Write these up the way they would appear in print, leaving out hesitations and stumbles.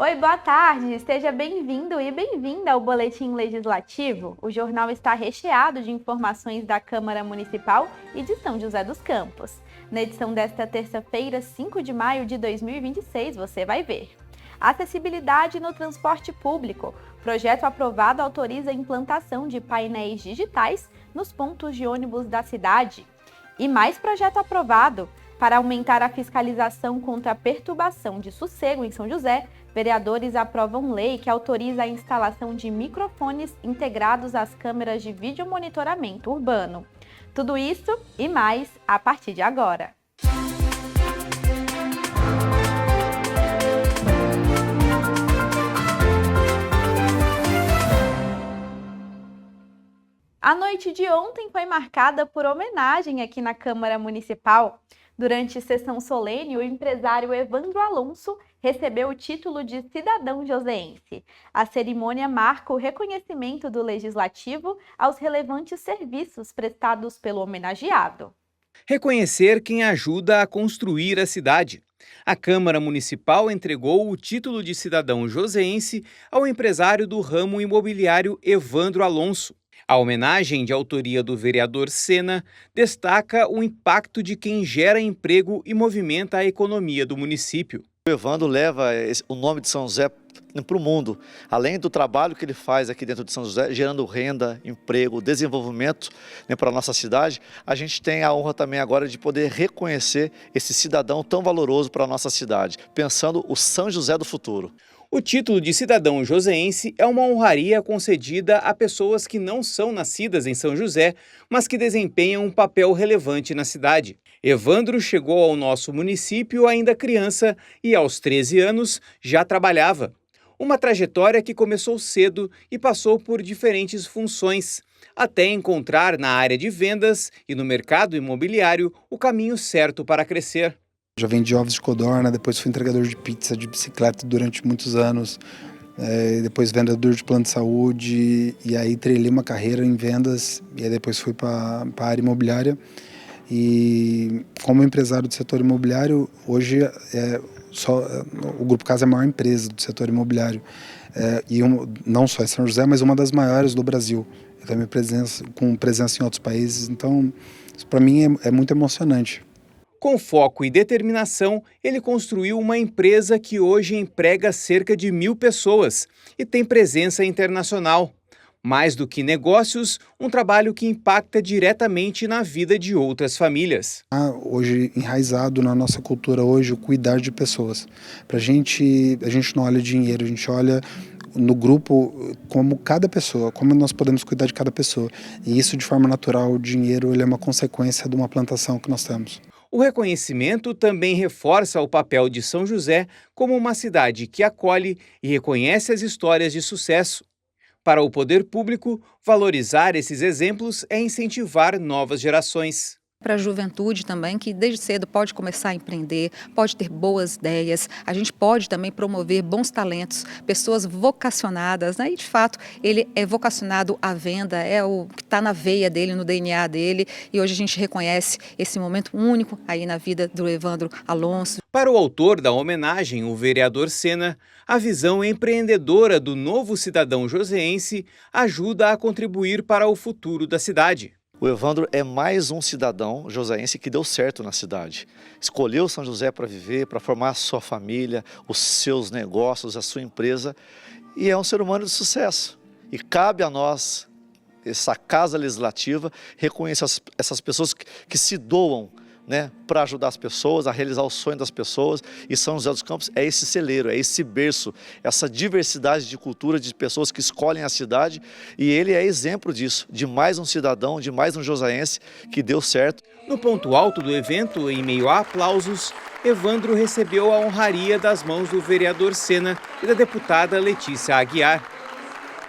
Oi, boa tarde. Seja bem-vindo e bem-vinda ao Boletim Legislativo. O jornal está recheado de informações da Câmara Municipal e de São José dos Campos. Na edição desta terça-feira, 5 de maio de 2026, você vai ver. Acessibilidade no transporte público. Projeto aprovado autoriza a implantação de painéis digitais nos pontos de ônibus da cidade. E mais projeto aprovado. Para aumentar a fiscalização contra a perturbação de sossego em São José, vereadores aprovam lei que autoriza a instalação de microfones integrados às câmeras de videomonitoramento urbano. Tudo isso e mais a partir de agora. A noite de ontem foi marcada por homenagem aqui na Câmara Municipal. Durante sessão solene, o empresário Evandro Alonso recebeu o título de cidadão joseense. A cerimônia marca o reconhecimento do Legislativo aos relevantes serviços prestados pelo homenageado. Reconhecer quem ajuda a construir a cidade. A Câmara Municipal entregou o título de cidadão joseense ao empresário do ramo imobiliário Evandro Alonso. A homenagem, de autoria do vereador Sena, destaca o impacto de quem gera emprego e movimenta a economia do município. O Evandro leva o nome de São José para o mundo, além do trabalho que ele faz aqui dentro de São José, gerando renda, emprego, desenvolvimento, para a nossa cidade. A gente tem a honra também agora de poder reconhecer esse cidadão tão valoroso para a nossa cidade, pensando o São José do futuro. O título de cidadão joseense é uma honraria concedida a pessoas que não são nascidas em São José, mas que desempenham um papel relevante na cidade. Evandro chegou ao nosso município ainda criança e, aos 13 anos, já trabalhava. Uma trajetória que começou cedo e passou por diferentes funções, até encontrar na área de vendas e no mercado imobiliário o caminho certo para crescer. Já vendi ovos de codorna, depois fui entregador de pizza, de bicicleta durante muitos anos, depois vendedor de plano de saúde, e aí trilhei uma carreira em vendas, e aí depois fui para a área imobiliária. E como empresário do setor imobiliário, hoje o Grupo Casa é a maior empresa do setor imobiliário, não só em São José, mas uma das maiores do Brasil. Eu tenho com presença em outros países, então isso para mim é muito emocionante. Com foco e determinação, ele construiu uma empresa que hoje emprega cerca de 1.000 pessoas e tem presença internacional. Mais do que negócios, um trabalho que impacta diretamente na vida de outras famílias. Hoje, enraizado na nossa cultura hoje, o cuidar de pessoas. A gente não olha dinheiro, a gente olha no grupo como cada pessoa, como nós podemos cuidar de cada pessoa. E isso, de forma natural, o dinheiro ele é uma consequência de uma plantação que nós temos. O reconhecimento também reforça o papel de São José como uma cidade que acolhe e reconhece as histórias de sucesso. Para o poder público, valorizar esses exemplos é incentivar novas gerações. Para a juventude também, que desde cedo pode começar a empreender, pode ter boas ideias, a gente pode também promover bons talentos, pessoas vocacionadas, né? E de fato ele é vocacionado à venda, é o que está na veia dele, no DNA dele, e hoje a gente reconhece esse momento único aí na vida do Evandro Alonso. Para o autor da homenagem, o vereador Sena, a visão empreendedora do novo cidadão joseense ajuda a contribuir para o futuro da cidade. O Evandro é mais um cidadão joseense que deu certo na cidade. Escolheu São José para viver, para formar a sua família, os seus negócios, a sua empresa. E é um ser humano de sucesso. E cabe a nós, essa Casa Legislativa, reconhecer essas pessoas que se doam, para ajudar as pessoas, a realizar o sonho das pessoas. E São José dos Campos é esse celeiro, é esse berço, essa diversidade de cultura, de pessoas que escolhem a cidade. E ele é exemplo disso, de mais um cidadão, de mais um joseense que deu certo. No ponto alto do evento, em meio a aplausos, Evandro recebeu a honraria das mãos do vereador Sena e da deputada Letícia Aguiar.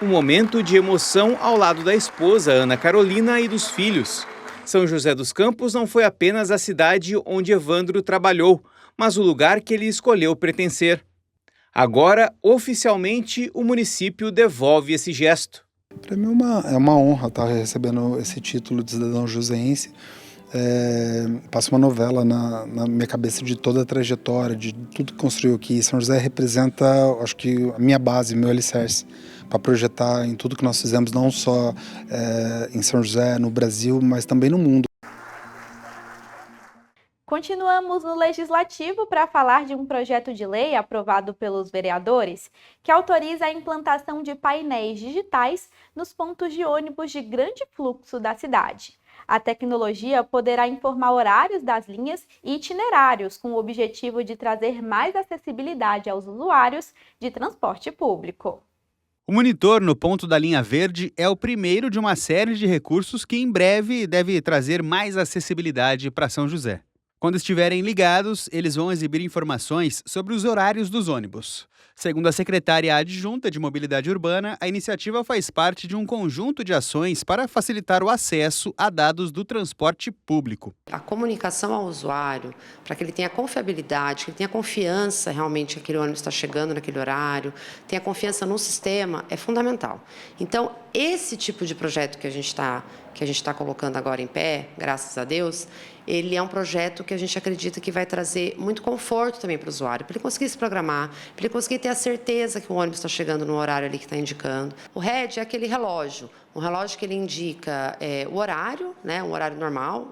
Um momento de emoção ao lado da esposa, Ana Carolina, e dos filhos. São José dos Campos não foi apenas a cidade onde Evandro trabalhou, mas o lugar que ele escolheu pertencer. Agora, oficialmente, o município devolve esse gesto. Para mim é uma honra estar recebendo esse título de cidadão joseense. passa uma novela na minha cabeça de toda a trajetória, de tudo que construiu aqui. São José representa, acho que, a minha base, meu alicerce, para projetar em tudo que nós fizemos, não só em São José, no Brasil, mas também no mundo. Continuamos no Legislativo para falar de um projeto de lei aprovado pelos vereadores que autoriza a implantação de painéis digitais nos pontos de ônibus de grande fluxo da cidade. A tecnologia poderá informar horários das linhas e itinerários, com o objetivo de trazer mais acessibilidade aos usuários de transporte público. O monitor no ponto da linha verde é o primeiro de uma série de recursos que em breve deve trazer mais acessibilidade para São José. Quando estiverem ligados, eles vão exibir informações sobre os horários dos ônibus. Segundo a secretária adjunta de Mobilidade Urbana, a iniciativa faz parte de um conjunto de ações para facilitar o acesso a dados do transporte público. A comunicação ao usuário, para que ele tenha confiabilidade, que ele tenha confiança realmente que aquele ônibus está chegando naquele horário, tenha confiança no sistema, é fundamental. Então, esse tipo de projeto que a gente está colocando agora em pé, graças a Deus, ele é um projeto que a gente acredita que vai trazer muito conforto também para o usuário, para ele conseguir se programar, para ele conseguir ter a certeza que o ônibus está chegando no horário ali que está indicando. O RED é aquele relógio, um relógio que ele indica o horário, né, um horário normal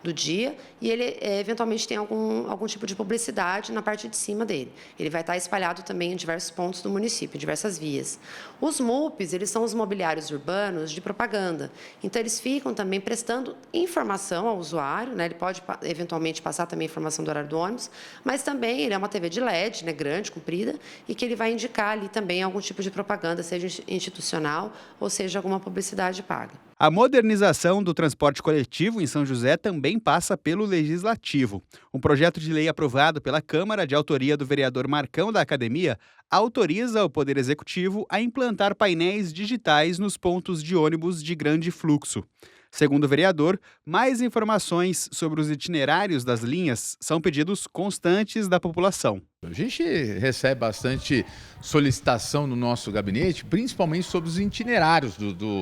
do dia, e ele eventualmente tem algum tipo de publicidade na parte de cima dele. Ele vai estar espalhado também em diversos pontos do município, em diversas vias. Os MUPs, eles são os mobiliários urbanos de propaganda, então eles ficam também prestando informação ao usuário, né, ele pode eventualmente passar também informação do horário do ônibus, mas também ele é uma TV de LED, né, grande, comprida, e que ele vai indicar ali também algum tipo de propaganda, seja institucional ou seja alguma publicidade paga. A modernização do transporte coletivo em São José também passa pelo Legislativo. Um projeto de lei aprovado pela Câmara, de autoria do vereador Marcão da Academia, autoriza o Poder Executivo a implantar painéis digitais nos pontos de ônibus de grande fluxo. Segundo o vereador, mais informações sobre os itinerários das linhas são pedidos constantes da população. A gente recebe bastante solicitação no nosso gabinete, principalmente sobre os itinerários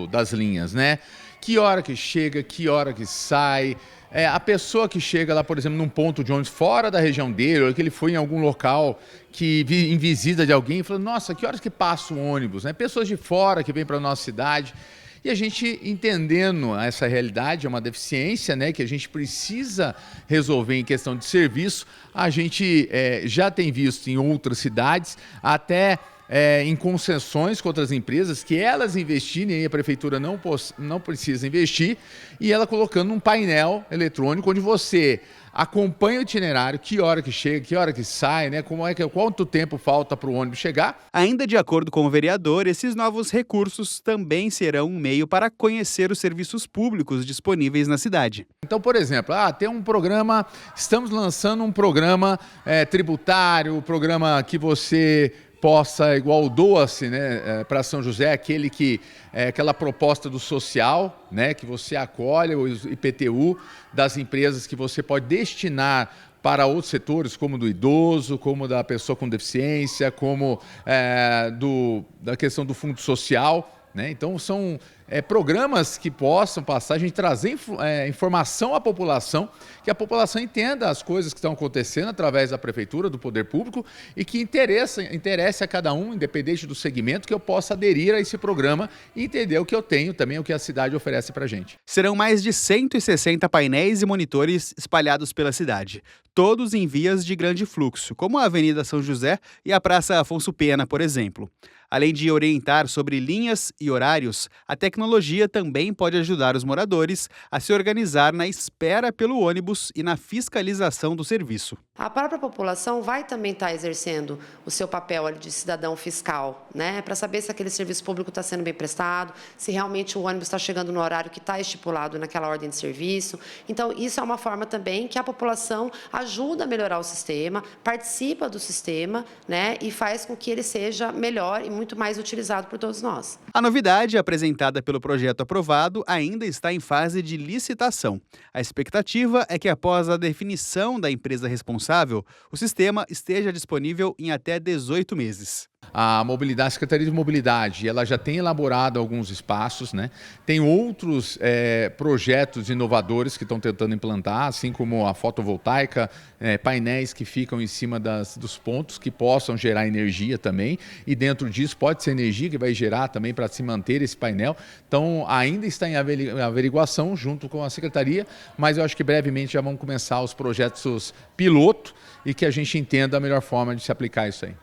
das linhas, né? Que hora que chega, que hora que sai. A pessoa que chega lá, por exemplo, num ponto de ônibus fora da região dele, ou que ele foi em algum local em visita de alguém, e falou, nossa, que horas que passa o ônibus, né? Pessoas de fora que vêm para a nossa cidade. E a gente entendendo essa realidade, é uma deficiência, né, que a gente precisa resolver em questão de serviço, a gente já tem visto em outras cidades, até em concessões com outras empresas, que elas investirem e a prefeitura não precisa investir, e ela colocando um painel eletrônico onde você acompanha o itinerário, que hora que chega, que hora que sai, né? Quanto tempo falta para o ônibus chegar. Ainda de acordo com o vereador, esses novos recursos também serão um meio para conhecer os serviços públicos disponíveis na cidade. Então, por exemplo, tem um programa, estamos lançando um programa tributário, programa que você possa, igual o Doa-se, né, para São José, aquele que aquela proposta do social, né, que você acolhe o IPTU das empresas que você pode destinar para outros setores, como do idoso, como da pessoa com deficiência, como da questão do fundo social, né? Então, são programas que possam passar, a gente trazer informação à população, que a população entenda as coisas que estão acontecendo através da prefeitura, do poder público, e que interesse a cada um, independente do segmento, que eu possa aderir a esse programa e entender o que eu tenho, também o que a cidade oferece para a gente. Serão mais de 160 painéis e monitores espalhados pela cidade, todos em vias de grande fluxo, como a Avenida São José e a Praça Afonso Pena, por exemplo. Além de orientar sobre linhas e horários, a tecnologia também pode ajudar os moradores a se organizar na espera pelo ônibus e na fiscalização do serviço. A própria população vai também estar exercendo o seu papel ali de cidadão fiscal, né? Para saber se aquele serviço público está sendo bem prestado, se realmente o ônibus está chegando no horário que está estipulado naquela ordem de serviço. Então, isso é uma forma também que a população ajuda a melhorar o sistema, participa do sistema, né? E faz com que ele seja melhor e muito mais utilizado por todos nós. A novidade apresentada pelo projeto aprovado ainda está em fase de licitação. A expectativa é que após a definição da empresa responsável, o sistema esteja disponível em até 18 meses. A mobilidade, a Secretaria de Mobilidade, ela já tem elaborado alguns espaços, né? Tem outros projetos inovadores que estão tentando implantar, assim como a fotovoltaica, painéis que ficam em cima dos pontos que possam gerar energia também, e dentro disso pode ser energia que vai gerar também para se manter esse painel. Então, ainda está em averiguação junto com a Secretaria, mas eu acho que brevemente já vão começar os projetos piloto e que a gente entenda a melhor forma de se aplicar isso aí.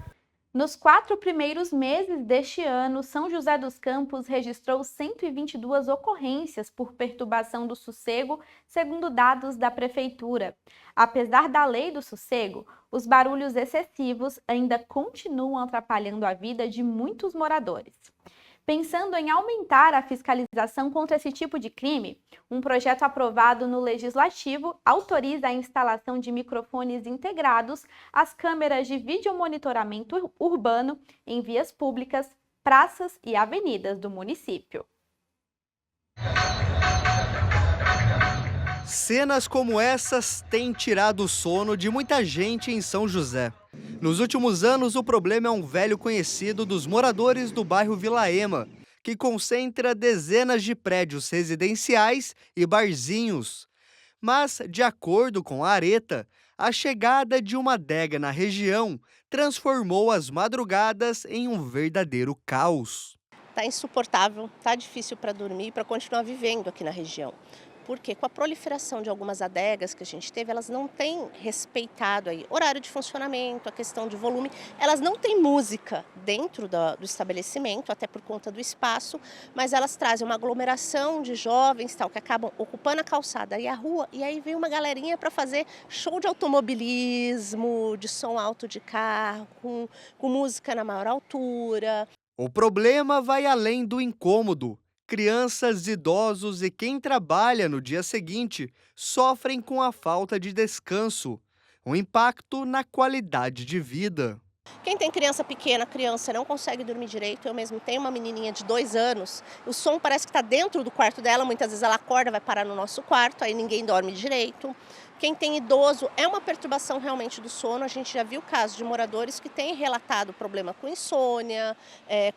Nos 4 primeiros meses deste ano, São José dos Campos registrou 122 ocorrências por perturbação do sossego, segundo dados da Prefeitura. Apesar da lei do sossego, os barulhos excessivos ainda continuam atrapalhando a vida de muitos moradores. Pensando em aumentar a fiscalização contra esse tipo de crime, um projeto aprovado no Legislativo autoriza a instalação de microfones integrados às câmeras de videomonitoramento urbano em vias públicas, praças e avenidas do município. Cenas como essas têm tirado o sono de muita gente em São José. Nos últimos anos, o problema é um velho conhecido dos moradores do bairro Vila Ema, que concentra dezenas de prédios residenciais e barzinhos. Mas, de acordo com a Areta, a chegada de uma adega na região transformou as madrugadas em um verdadeiro caos. Tá insuportável, tá difícil para dormir e para continuar vivendo aqui na região. Porque com a proliferação de algumas adegas que a gente teve, elas não têm respeitado aí horário de funcionamento, a questão de volume, elas não têm música dentro do estabelecimento, até por conta do espaço, mas elas trazem uma aglomeração de jovens tal, que acabam ocupando a calçada e a rua, e aí vem uma galerinha para fazer show de automobilismo, de som alto de carro, com música na maior altura. O problema vai além do incômodo. Crianças, idosos e quem trabalha no dia seguinte sofrem com a falta de descanso, um impacto na qualidade de vida. Quem tem criança pequena, criança não consegue dormir direito. Eu mesmo tenho uma menininha de 2 anos, o som parece que está dentro do quarto dela, muitas vezes ela acorda, vai parar no nosso quarto, aí ninguém dorme direito. Quem tem idoso é uma perturbação realmente do sono. A gente já viu casos de moradores que têm relatado problema com insônia,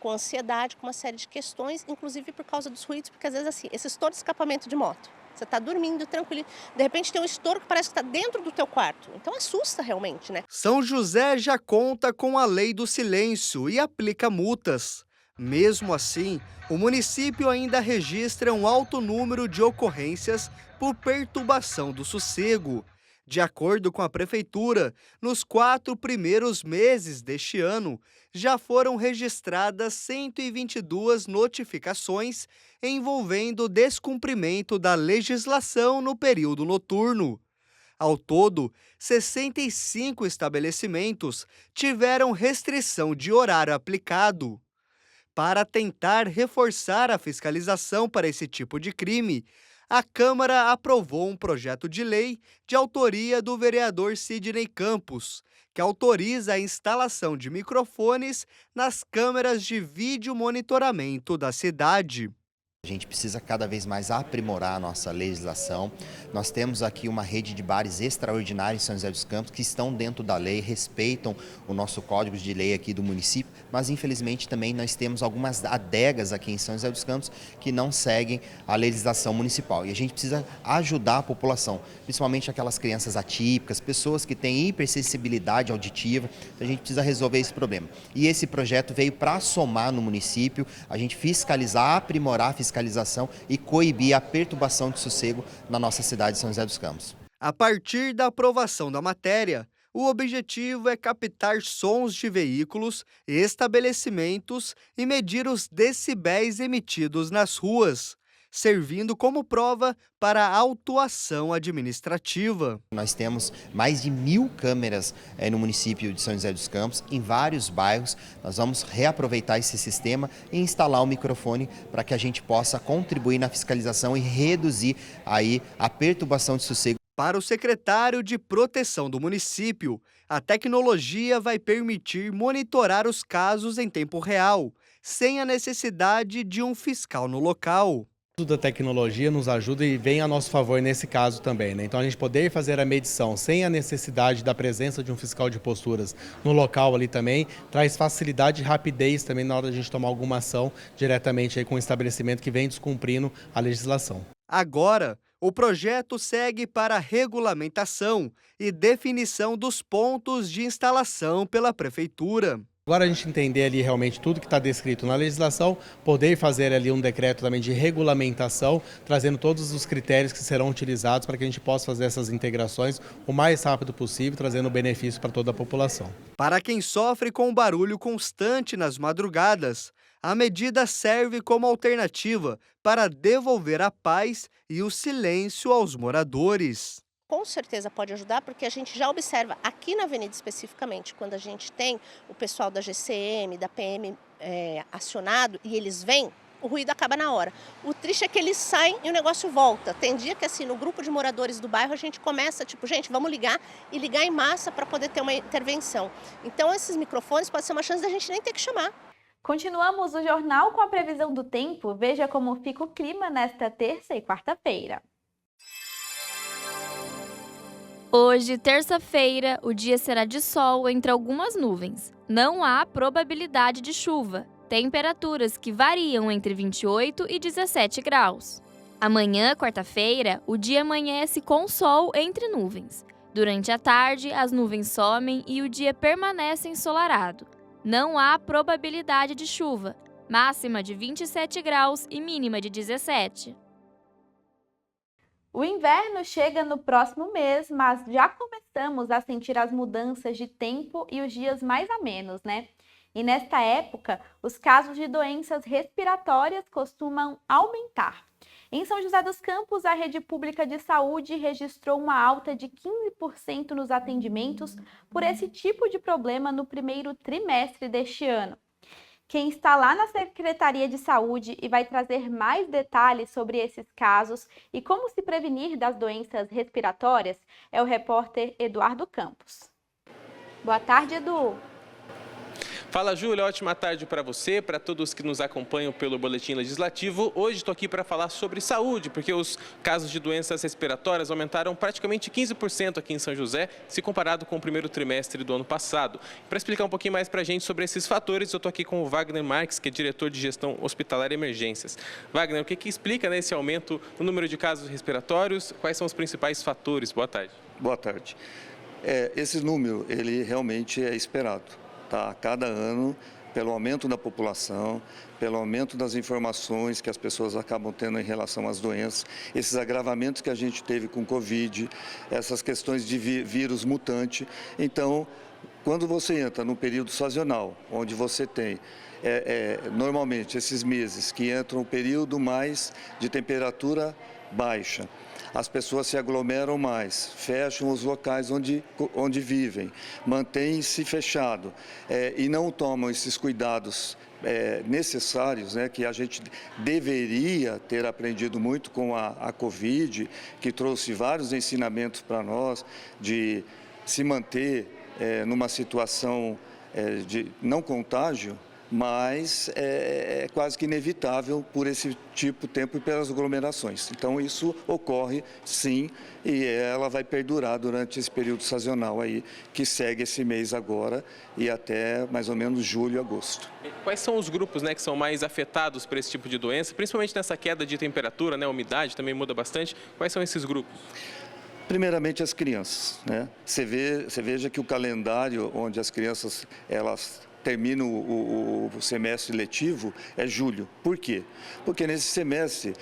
com ansiedade, com uma série de questões, inclusive por causa dos ruídos, porque às vezes assim, esse estouro de escapamento de moto. Você está dormindo tranquilo, de repente tem um estouro que parece que está dentro do teu quarto. Então assusta realmente, né? São José já conta com a lei do silêncio e aplica multas. Mesmo assim, o município ainda registra um alto número de ocorrências por perturbação do sossego. De acordo com a Prefeitura, nos 4 primeiros meses deste ano, já foram registradas 122 notificações envolvendo descumprimento da legislação no período noturno. Ao todo, 65 estabelecimentos tiveram restrição de horário aplicado. Para tentar reforçar a fiscalização para esse tipo de crime, a Câmara aprovou um projeto de lei de autoria do vereador Sidney Campos, que autoriza a instalação de microfones nas câmeras de vídeo monitoramento da cidade. A gente precisa cada vez mais aprimorar a nossa legislação. Nós temos aqui uma rede de bares extraordinária em São José dos Campos que estão dentro da lei, respeitam o nosso código de lei aqui do município, mas infelizmente também nós temos algumas adegas aqui em São José dos Campos que não seguem a legislação municipal. E a gente precisa ajudar a população, principalmente aquelas crianças atípicas, pessoas que têm hipersensibilidade auditiva. Então a gente precisa resolver esse problema. E esse projeto veio para somar no município, a gente fiscalizar, aprimorar a fiscalização e coibir a perturbação de sossego na nossa cidade de São José dos Campos. A partir da aprovação da matéria, o objetivo é captar sons de veículos e estabelecimentos e medir os decibéis emitidos nas ruas, servindo como prova para a autuação administrativa. Nós temos mais de 1.000 câmeras no município de São José dos Campos, em vários bairros. Nós vamos reaproveitar esse sistema e instalar o microfone para que a gente possa contribuir na fiscalização e reduzir aí a perturbação de sossego. Para o secretário de Proteção do município, a tecnologia vai permitir monitorar os casos em tempo real, sem a necessidade de um fiscal no local. Da tecnologia nos ajuda e vem a nosso favor nesse caso também, né? Então a gente poder fazer a medição sem a necessidade da presença de um fiscal de posturas no local ali também, traz facilidade e rapidez também na hora da gente tomar alguma ação diretamente aí com o estabelecimento que vem descumprindo a legislação. Agora, o projeto segue para a regulamentação e definição dos pontos de instalação pela Prefeitura. Agora a gente entender ali realmente tudo que está descrito na legislação, poder fazer ali um decreto também de regulamentação, trazendo todos os critérios que serão utilizados para que a gente possa fazer essas integrações o mais rápido possível, trazendo benefício para toda a população. Para quem sofre com o barulho constante nas madrugadas, a medida serve como alternativa para devolver a paz e o silêncio aos moradores. Com certeza pode ajudar, porque a gente já observa aqui na avenida especificamente, quando a gente tem o pessoal da GCM, da PM acionado e eles vêm, o ruído acaba na hora. O triste é que eles saem e o negócio volta. Tem dia que assim, no grupo de moradores do bairro a gente começa, gente, vamos ligar e ligar em massa para poder ter uma intervenção. Então esses microfones podem ser uma chance da gente nem ter que chamar. Continuamos o jornal com a previsão do tempo. Veja como fica o clima nesta terça e quarta-feira. Hoje, terça-feira, o dia será de sol entre algumas nuvens. Não há probabilidade de chuva. Temperaturas que variam entre 28 e 17 graus. Amanhã, quarta-feira, o dia amanhece com sol entre nuvens. Durante a tarde, as nuvens somem e o dia permanece ensolarado. Não há probabilidade de chuva. Máxima de 27 graus e mínima de 17. O inverno chega no próximo mês, mas já começamos a sentir as mudanças de tempo e os dias mais amenos, né? E nesta época, os casos de doenças respiratórias costumam aumentar. Em São José dos Campos, a rede pública de saúde registrou uma alta de 15% nos atendimentos por esse tipo de problema no primeiro trimestre deste ano. Quem está lá na Secretaria de Saúde e vai trazer mais detalhes sobre esses casos e como se prevenir das doenças respiratórias é o repórter Eduardo Campos. Boa tarde, Edu. Fala, Júlia, ótima tarde para você, para todos que nos acompanham pelo Boletim Legislativo. Hoje estou aqui para falar sobre saúde, porque os casos de doenças respiratórias aumentaram praticamente 15% aqui em São José, se comparado com o primeiro trimestre do ano passado. Para explicar um pouquinho mais para a gente sobre esses fatores, eu estou aqui com o Wagner Marques, que é diretor de gestão hospitalar e emergências. Wagner, o que explica esse aumento no número de casos respiratórios? Quais são os principais fatores? Boa tarde. Boa tarde. Esse número, ele realmente é esperado. A cada ano, pelo aumento da população, pelo aumento das informações que as pessoas acabam tendo em relação às doenças, esses agravamentos que a gente teve com Covid, essas questões de vírus mutante. Então, quando você entra no período sazonal, onde você tem normalmente esses meses que entram um período mais de temperatura baixa, as pessoas se aglomeram mais, fecham os locais onde vivem, mantêm-se fechado e não tomam esses cuidados necessários, né, que a gente deveria ter aprendido muito com a Covid, que trouxe vários ensinamentos para nós de se manter numa situação de não contágio, mas é quase que inevitável por esse tipo de tempo e pelas aglomerações. Então isso ocorre sim e ela vai perdurar durante esse período sazonal aí, que segue esse mês agora e até mais ou menos julho, agosto. Quais são os grupos, né, que são mais afetados por esse tipo de doença, principalmente nessa queda de temperatura, né, a umidade também muda bastante. Quais são esses grupos? Primeiramente as crianças, né? Você veja que o calendário onde as crianças termina o semestre letivo é julho. Por quê? Porque nesse semestre,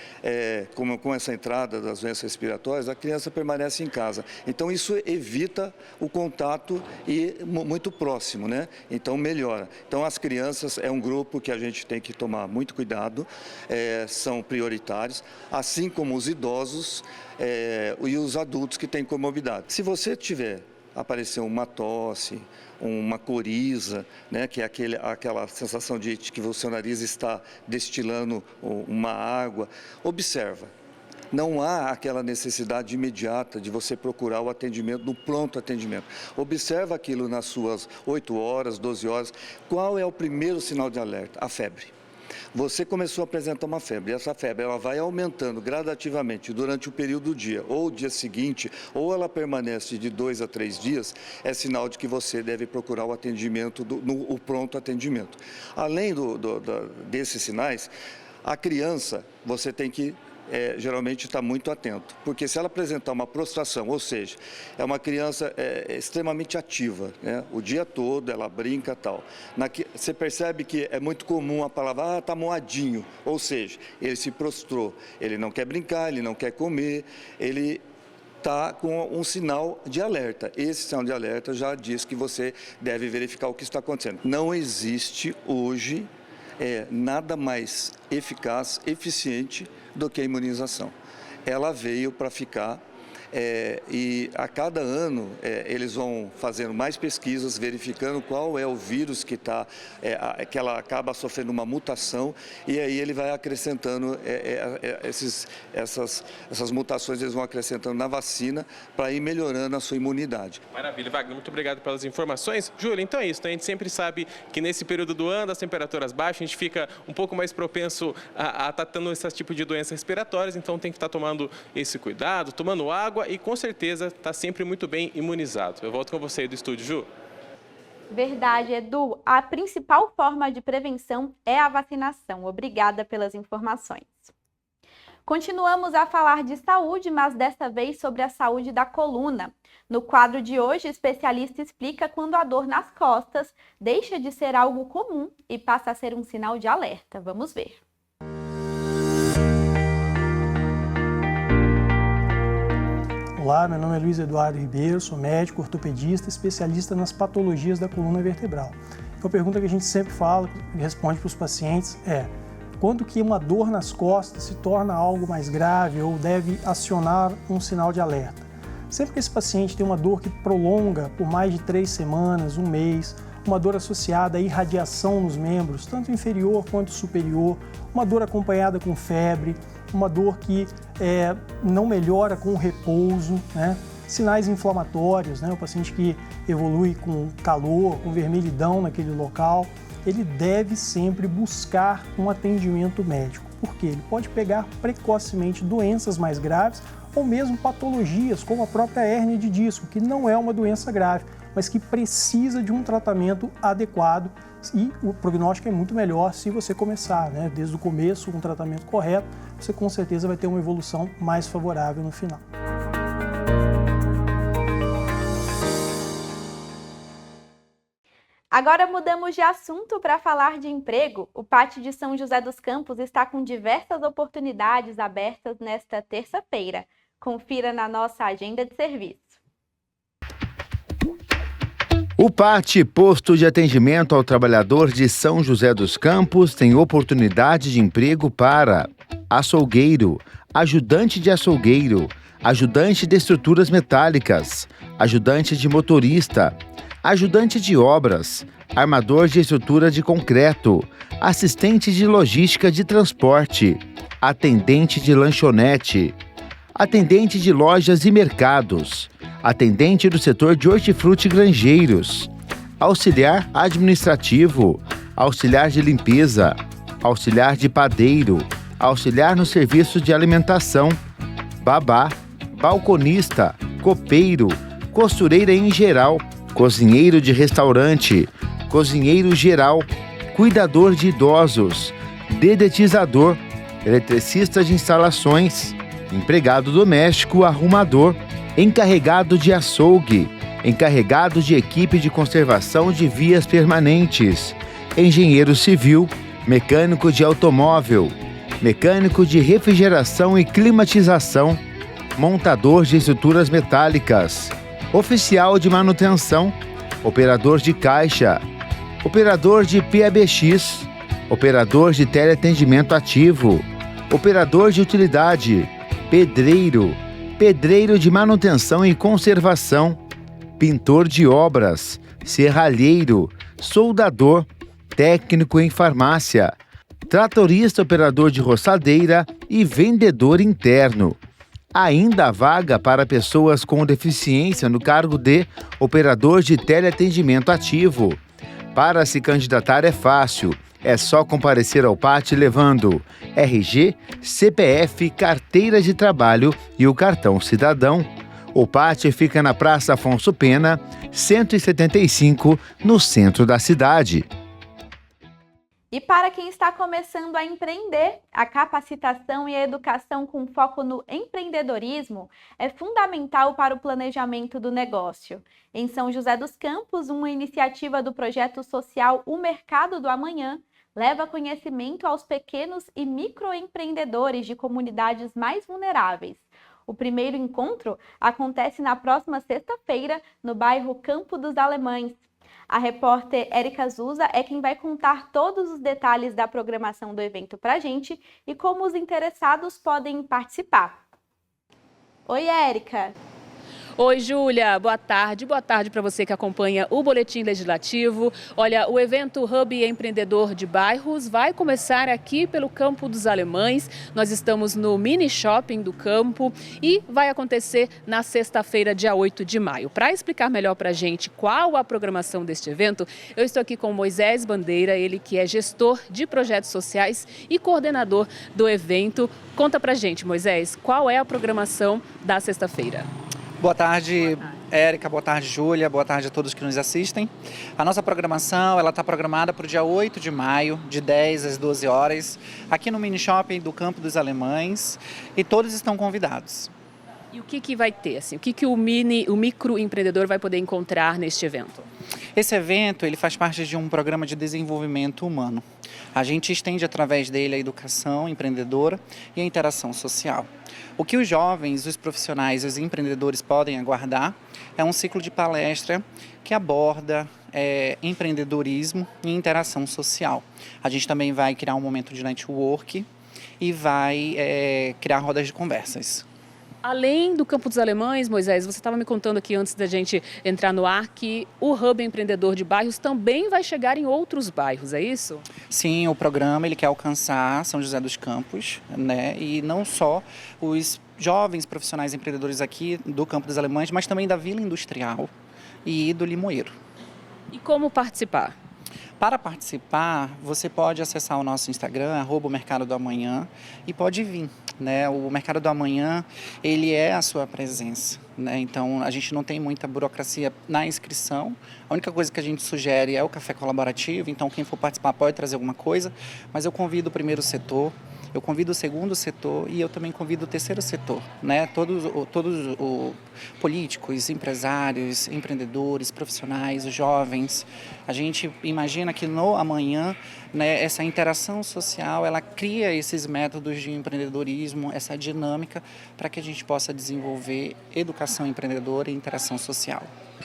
com essa entrada das doenças respiratórias, a criança permanece em casa. Então isso evita o contato e muito próximo, né? Então melhora. Então as crianças é um grupo que a gente tem que tomar muito cuidado, são prioritários, assim como os idosos e os adultos que têm comorbidade. Se você aparecer uma tosse, uma coriza, né, que é aquela sensação de que o seu nariz está destilando uma água, observa. Não há aquela necessidade imediata de você procurar o atendimento, no pronto atendimento. Observa aquilo nas suas 8 horas, 12 horas. Qual é o primeiro sinal de alerta? A febre. Você começou a apresentar uma febre, e essa febre ela vai aumentando gradativamente durante o período do dia, ou o dia seguinte, ou ela permanece de 2 a 3 dias, é sinal de que você deve procurar o atendimento, o pronto atendimento. Além desses sinais, a criança, você tem que geralmente está muito atento, porque se ela apresentar uma prostração, ou seja, é uma criança extremamente ativa, né? O dia todo ela brinca e tal. Você percebe que é muito comum a palavra, está moadinho, ou seja, ele se prostrou, ele não quer brincar, ele não quer comer, ele está com um sinal de alerta. Esse sinal de alerta já diz que você deve verificar o que está acontecendo. Não existe hoje nada mais eficaz, eficiente do que a imunização. Ela veio para ficar e a cada ano eles vão fazendo mais pesquisas, verificando qual é o vírus que que ela acaba sofrendo uma mutação, e aí ele vai acrescentando essas mutações, eles vão acrescentando na vacina para ir melhorando a sua imunidade. Maravilha, Wagner, muito obrigado pelas informações. Júlia, então é isso, né? A gente sempre sabe que nesse período do ano, as temperaturas baixas, a gente fica um pouco mais propenso a estar tendo esse tipo de doenças respiratórias, então tem que estar tomando esse cuidado, tomando água e com certeza está sempre muito bem imunizado. Eu volto com você aí do estúdio, Ju. Verdade, Edu. A principal forma de prevenção é a vacinação. Obrigada pelas informações. Continuamos a falar de saúde, mas dessa vez sobre a saúde da coluna. No quadro de hoje, o especialista explica quando a dor nas costas deixa de ser algo comum e passa a ser um sinal de alerta. Vamos ver. Olá, meu nome é Luiz Eduardo Ribeiro, sou médico, ortopedista, especialista nas patologias da coluna vertebral. Então, a pergunta que a gente sempre fala e responde para os pacientes é: quando que uma dor nas costas se torna algo mais grave ou deve acionar um sinal de alerta? Sempre que esse paciente tem uma dor que prolonga por mais de 3 semanas, 1 mês, uma dor associada à irradiação nos membros, tanto inferior quanto superior, uma dor acompanhada com febre, uma dor que não melhora com o repouso, né? Sinais inflamatórios, né? O paciente que evolui com calor, com vermelhidão naquele local, ele deve sempre buscar um atendimento médico, porque ele pode pegar precocemente doenças mais graves ou mesmo patologias como a própria hérnia de disco, que não é uma doença grave, mas que precisa de um tratamento adequado, e o prognóstico é muito melhor se você começar, né? Desde o começo, com um tratamento correto, você com certeza vai ter uma evolução mais favorável no final. Agora mudamos de assunto para falar de emprego. O Pátio de São José dos Campos está com diversas oportunidades abertas nesta terça-feira. Confira na nossa agenda de serviço. O PAT, Posto de Atendimento ao Trabalhador de São José dos Campos, tem oportunidade de emprego para açougueiro, ajudante de açougueiro, ajudante de estruturas metálicas, ajudante de motorista, ajudante de obras, armador de estrutura de concreto, assistente de logística de transporte, atendente de lanchonete, atendente de lojas e mercados, atendente do setor de hortifruti e granjeiros, auxiliar administrativo, auxiliar de limpeza, auxiliar de padeiro, auxiliar no serviço de alimentação, babá, balconista, copeiro, costureira em geral, cozinheiro de restaurante, cozinheiro geral, cuidador de idosos, dedetizador, eletricista de instalações, empregado doméstico, arrumador, encarregado de açougue, encarregado de equipe de conservação de vias permanentes, engenheiro civil, mecânico de automóvel, mecânico de refrigeração e climatização, montador de estruturas metálicas, oficial de manutenção, operador de caixa, operador de PABX, operador de teleatendimento ativo, operador de utilidade, pedreiro, pedreiro de manutenção e conservação, pintor de obras, serralheiro, soldador, técnico em farmácia, tratorista, operador de roçadeira e vendedor interno. Ainda há vaga para pessoas com deficiência no cargo de operador de teleatendimento ativo, Para se candidatar é fácil. É só comparecer ao PAT levando RG, CPF, carteira de trabalho e o cartão cidadão. O PAT fica na Praça Afonso Pena, 175, no centro da cidade. E para quem está começando a empreender, a capacitação e a educação com foco no empreendedorismo é fundamental para o planejamento do negócio. Em São José dos Campos, uma iniciativa do projeto social O Mercado do Amanhã leva conhecimento aos pequenos e microempreendedores de comunidades mais vulneráveis. O primeiro encontro acontece na próxima sexta-feira, no bairro Campo dos Alemães. A repórter Érica Zusa é quem vai contar todos os detalhes da programação do evento pra gente e como os interessados podem participar. Oi, Érica! Oi, Júlia, boa tarde para você que acompanha o Boletim Legislativo. Olha, o evento Hub Empreendedor de Bairros vai começar aqui pelo Campo dos Alemães. Nós estamos no mini shopping do campo e vai acontecer na sexta-feira, dia 8 de maio. Para explicar melhor para a gente qual a programação deste evento, eu estou aqui com Moisés Bandeira, ele que é gestor de projetos sociais e coordenador do evento. Conta pra gente, Moisés, qual é a programação da sexta-feira? Boa tarde, Érica, boa tarde, Júlia, boa tarde a todos que nos assistem. A nossa programação está programada para o dia 8 de maio, de 10 às 12 horas, aqui no mini shopping do Campo dos Alemães, e todos estão convidados. E o que vai ter, assim? O que o microempreendedor vai poder encontrar neste evento? Esse evento ele faz parte de um programa de desenvolvimento humano. A gente estende através dele a educação empreendedora e a interação social. O que os jovens, os profissionais, os empreendedores podem aguardar é um ciclo de palestra que aborda empreendedorismo e interação social. A gente também vai criar um momento de network e vai criar rodas de conversas. Além do Campo dos Alemães, Moisés, você estava me contando aqui antes da gente entrar no ar que o Hub Empreendedor de Bairros também vai chegar em outros bairros, é isso? Sim, o programa ele quer alcançar São José dos Campos, né? E não só os jovens profissionais empreendedores aqui do Campo dos Alemães, mas também da Vila Industrial e do Limoeiro. E como participar? Para participar, você pode acessar o nosso Instagram, @Mercado do Amanhã, e pode vir. Né? O Mercado do Amanhã, ele é a sua presença. Né? Então, a gente não tem muita burocracia na inscrição. A única coisa que a gente sugere é o café colaborativo. Então, quem for participar pode trazer alguma coisa. Mas eu convido o primeiro setor, eu convido o segundo setor e eu também convido o terceiro setor. Né? Todos os políticos, empresários, empreendedores, profissionais, os jovens. A gente imagina que no amanhã, né, essa interação social, ela cria esses métodos de empreendedorismo, essa dinâmica para que a gente possa desenvolver educação empreendedora e interação social.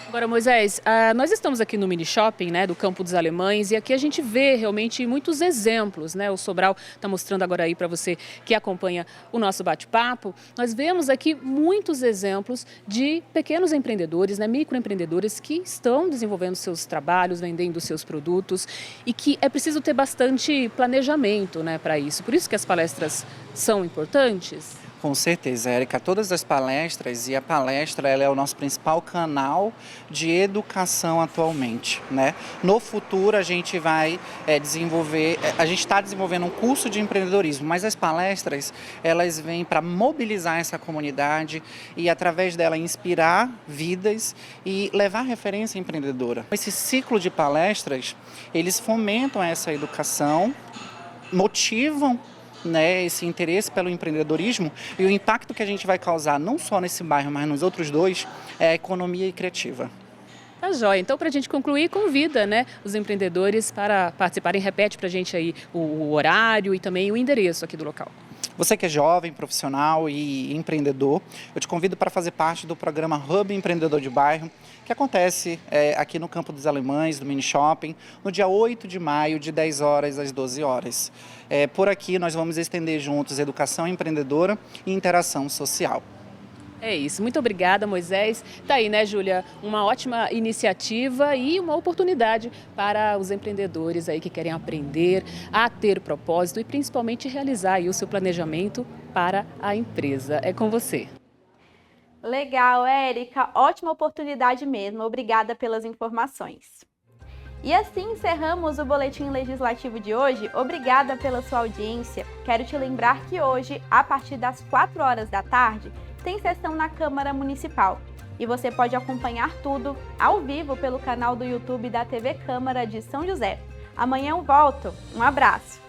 Agora, Moisés, nós estamos aqui no mini shopping, né, do Campo dos Alemães, e aqui a gente vê realmente muitos exemplos, né? O Sobral está mostrando agora aí para você que acompanha o nosso bate-papo. Nós vemos aqui muitos exemplos de pequenos empreendedores, né, microempreendedores que estão desenvolvendo seus trabalhos, vendendo seus produtos e que é preciso ter bastante planejamento, né, para isso. Por isso que as palestras são importantes. Com certeza, Érica. Todas as palestras, e a palestra ela é o nosso principal canal de educação atualmente. Né? No futuro, a gente vai desenvolver, a gente está desenvolvendo um curso de empreendedorismo, mas as palestras, elas vêm para mobilizar essa comunidade e, através dela, inspirar vidas e levar referência empreendedora. Esse ciclo de palestras, eles fomentam essa educação, motivam, né, esse interesse pelo empreendedorismo, e o impacto que a gente vai causar não só nesse bairro, mas nos outros dois, é a economia criativa. Tá joia. Então, para a gente concluir, convida, né, os empreendedores para participarem. Repete para a gente aí o horário e também o endereço aqui do local. Você que é jovem, profissional e empreendedor, eu te convido para fazer parte do programa Hub Empreendedor de Bairro, que acontece aqui no Campo dos Alemães, do mini shopping, no dia 8 de maio, de 10 horas às 12 horas. Por aqui nós vamos estender juntos educação empreendedora e interação social. É isso. Muito obrigada, Moisés. Tá aí, né, Júlia? Uma ótima iniciativa e uma oportunidade para os empreendedores aí que querem aprender a ter propósito e principalmente realizar aí o seu planejamento para a empresa. É com você. Legal, Érica. Ótima oportunidade mesmo. Obrigada pelas informações. E assim encerramos o Boletim Legislativo de hoje. Obrigada pela sua audiência. Quero te lembrar que hoje, a partir das 4 horas da tarde, tem sessão na Câmara Municipal. E você pode acompanhar tudo ao vivo pelo canal do YouTube da TV Câmara de São José. Amanhã eu volto. Um abraço!